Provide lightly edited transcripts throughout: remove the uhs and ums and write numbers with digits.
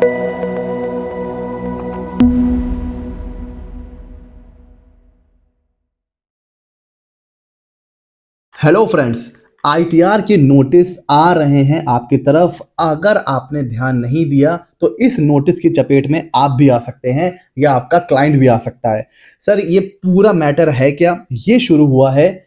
Hello friends, ITR के notice आ रहे हैं आपकी तरफ। अगर आपने ध्यान नहीं दिया तो इस नोटिस की चपेट में आप भी आ सकते हैं या आपका क्लाइंट भी आ सकता है। सर, ये पूरा मैटर है क्या? ये शुरू हुआ है,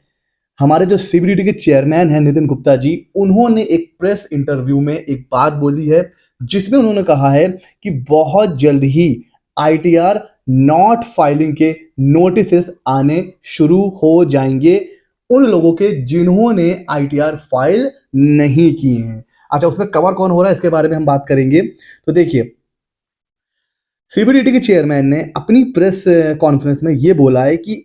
हमारे जो सीबीडीटी के चेयरमैन हैं नितिन गुप्ता जी, उन्होंने एक प्रेस इंटरव्यू में एक बात बोली है जिसमें उन्होंने कहा है कि बहुत जल्द ही आईटीआर नॉट फाइलिंग के नोटिसेस आने शुरू हो जाएंगे उन लोगों के जिन्होंने आईटीआर फाइल नहीं किए हैं। अच्छा, उसमें कवर कौन हो रहा है इसके बारे में हम बात करेंगे। तो देखिए, सीबीडीटी के चेयरमैन ने अपनी प्रेस कॉन्फ्रेंस में ये बोला है कि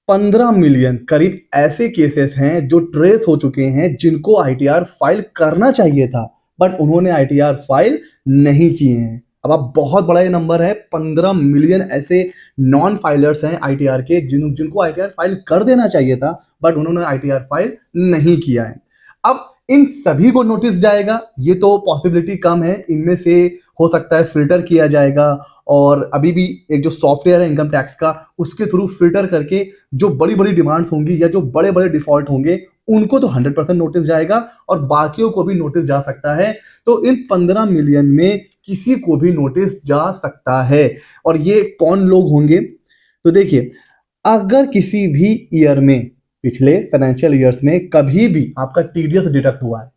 15 मिलियन करीब ऐसे केसेस हैं जो ट्रेस हो चुके हैं जिनको आईटीआर फाइल करना चाहिए था, बट उन्होंने आईटीआर फाइल नहीं किए हैं। अब आप, बहुत बड़ा ये नंबर है, 15 मिलियन ऐसे नॉन फाइलर्स हैं आईटीआर के जिनको आईटीआर फाइल कर देना चाहिए था, बट उन्होंने आईटीआर फाइल नहीं किया है। अब इन सभी को नोटिस जाएगा, ये तो पॉसिबिलिटी कम है, इनमें से हो सकता है फिल्टर किया जाएगा, और अभी भी एक जो सॉफ्टवेयर है इनकम टैक्स का, उसके थ्रू फिल्टर करके जो बड़ी बड़ी डिमांड्स होंगी या जो बड़े बड़े डिफॉल्ट होंगे उनको तो 100% नोटिस जाएगा और बाकियों को भी नोटिस जा सकता है। तो इन 15 मिलियन में किसी को भी नोटिस जा सकता है। और ये कौन लोग होंगे? तो देखिए, अगर किसी भी ईयर में, पिछले फाइनेंशियल ईयर्स में कभी भी आपका टीडीएस डिडक्ट हुआ है,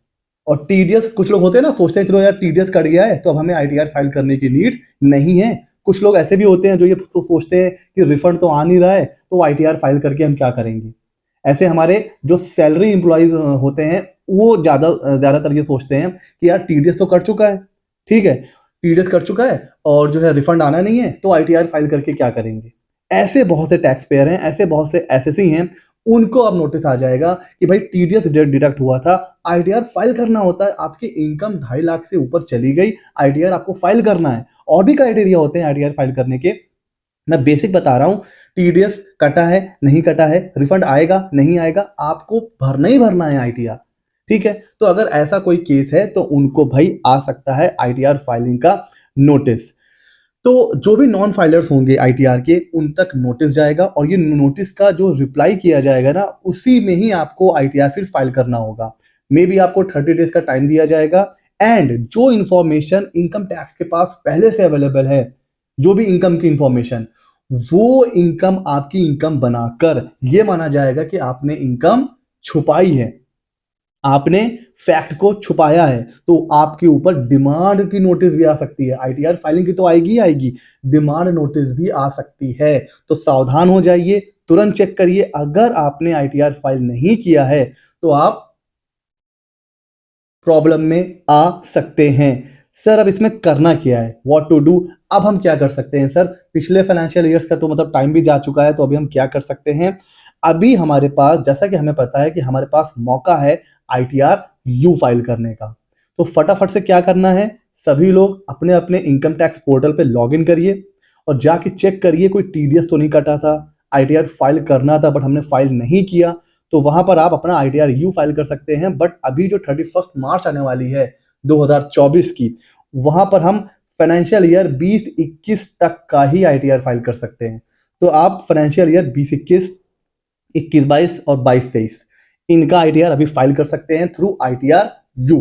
और टीडीएस, कुछ लोग होते हैं ना, सोचते हैं चलो यार टीडीएस कट गया है तो अब हमें आईटीआर फाइल करने की नीड नहीं है। कुछ लोग ऐसे भी होते हैं जो ये तो सोचते हैं कि रिफंड तो आ नहीं रहा है तो आईटीआर फाइल करके हम क्या करेंगे। ऐसे हमारे जो सैलरी इंप्लॉइज होते हैं वो ज्यादातर ये सोचते हैं कि यार टीडीएस तो कट चुका है, ठीक है, टीडीएस कट चुका है और जो है रिफंड आना नहीं है तो आईटीआर फाइल करके क्या करेंगे। ऐसे बहुत से टैक्स पेयर हैं, ऐसे बहुत से एसएससी हैं, उनको अब नोटिस आ जाएगा कि भाई टीडीएस डिडक्ट हुआ था, आईटीआर फाइल करना होता है। आपकी इनकम 2.5 लाख से ऊपर चली गई, आईटीआर आपको फाइल करना है। और भी क्राइटेरिया होते हैं आईटीआर फाइल करने के, मैं बेसिक बता रहा हूं। टीडीएस कटा है, नहीं कटा है, रिफंड आएगा नहीं आएगा, आपको भरना ही भरना है आईटीआर, ठीक है। तो अगर ऐसा कोई केस है तो उनको भाई आ सकता है आईटीआर फाइलिंग का नोटिस। तो जो भी नॉन फाइलर्स होंगे आईटीआर के, उन तक नोटिस जाएगा, और ये नोटिस का जो रिप्लाई किया जाएगा ना, उसी में ही आपको आईटीआर फिर फाइल करना होगा। मे बी आपको 30 डेज का टाइम दिया जाएगा, एंड जो इंफॉर्मेशन इनकम टैक्स के पास पहले से अवेलेबल है, जो भी इनकम की इंफॉर्मेशन, वो इनकम आपकी इनकम बनाकर ये माना जाएगा कि आपने इनकम छुपाई है, आपने फैक्ट को छुपाया है, तो आपके ऊपर डिमांड की नोटिस भी आ सकती है। आईटीआर फाइलिंग की तो आएगी ही आएगी, डिमांड नोटिस भी आ सकती है। तो सावधान हो जाइए, तुरंत चेक करिए। अगर आपने आईटीआर फाइल नहीं किया है तो आप प्रॉब्लम में आ सकते हैं। सर, अब इसमें करना क्या है, व्हाट टू डू? अब हम क्या कर सकते हैं सर? पिछले फाइनेंशियल ईयर्स का तो मतलब टाइम भी जा चुका है, तो अभी हम क्या कर सकते हैं? अभी हमारे पास, जैसा कि हमें पता है कि हमारे पास मौका है आईटीआर यू फाइल करने का। तो फटाफट से क्या करना है, सभी लोग अपने अपने इनकम टैक्स पोर्टल पे लॉग इन करिए और जाके चेक करिए कोई टीडीएस तो नहीं कटा था। आईटीआर फाइल करना था बट हमने फाइल नहीं किया, तो वहां पर आप अपना आईटीआर यू फाइल कर सकते हैं। बट अभी जो 31 मार्च आने वाली है 2024 की, वहां पर हम फाइनेंशियल ईयर 20-21 तक का ही आईटीआर फाइल कर सकते हैं। तो आप फाइनेंशियल ईयर 20-21, 21-22 और 22-23 इनका आईटीआर अभी फाइल कर सकते हैं थ्रू आईटीआर यू।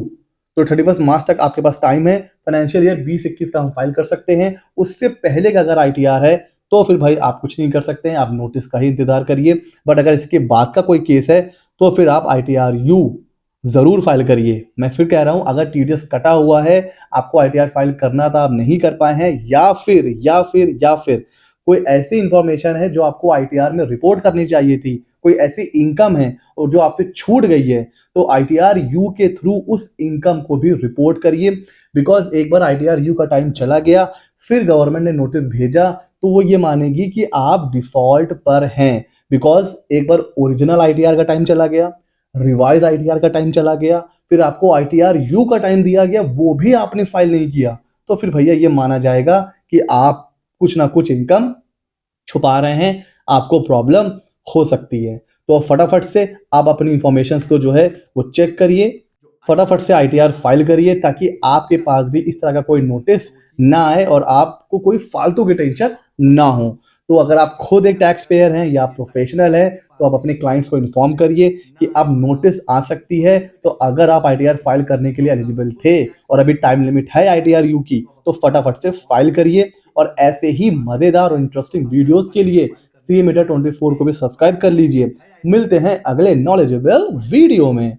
तो 31 मार्च तक आपके पास टाइम है, फाइनेंशियल ईयर 20-21 का हम फाइल कर सकते हैं। उससे पहले का अगर आईटीआर है तो फिर भाई आप कुछ नहीं कर सकते हैं, आप नोटिस का ही इंतजार करिए। बट अगर इसके बाद का कोई केस है तो फिर आप आईटीआर यू जरूर फाइल करिए। मैं फिर कह रहा हूं, अगर टीडीएस कटा हुआ है, आपको आईटीआर फाइल करना था, आप नहीं कर पाए हैं, या फिर कोई ऐसी इंफॉर्मेशन है जो आपको आईटीआर में रिपोर्ट करनी चाहिए थी, कोई ऐसी इनकम है और जो आपसे छूट गई है, तो आईटीआर यू के थ्रू उस इनकम को भी रिपोर्ट करिए। बिकॉज एक बार आईटीआर यू का टाइम चला गया, फिर गवर्नमेंट ने नोटिस भेजा, तो वो ये मानेगी कि आप डिफॉल्ट पर हैं। बिकॉज एक बार ओरिजिनल आईटीआर का टाइम चला गया, रिवाइज आईटीआर का टाइम चला गया, फिर आपको आईटीआर यू का टाइम दिया गया, वो भी आपने फाइल नहीं किया, तो फिर भैया ये माना जाएगा कि आप कुछ ना कुछ इनकम छुपा रहे हैं, आपको प्रॉब्लम हो सकती है। तो फटाफट से आप अपनी इंफॉर्मेशन को जो है वो चेक करिए, फटाफट से आईटीआर फाइल करिए, ताकि आपके पास भी इस तरह का कोई नोटिस ना आए और आपको कोई फालतू की टेंशन ना हो। तो अगर आप खुद एक टैक्स पेयर हैं या प्रोफेशनल हैं, तो आप अपने क्लाइंट्स को इन्फॉर्म करिए कि अब नोटिस आ सकती है। तो अगर आप आईटीआर फाइल करने के लिए एलिजिबल थे और अभी टाइम लिमिट है आईटीआर यू की, तो फटाफट से फाइल करिए। और ऐसे ही मजेदार और इंटरेस्टिंग वीडियोस के लिए सी मीडिया 24 को भी सब्सक्राइब कर लीजिए। मिलते हैं अगले नॉलेजेबल वीडियो में।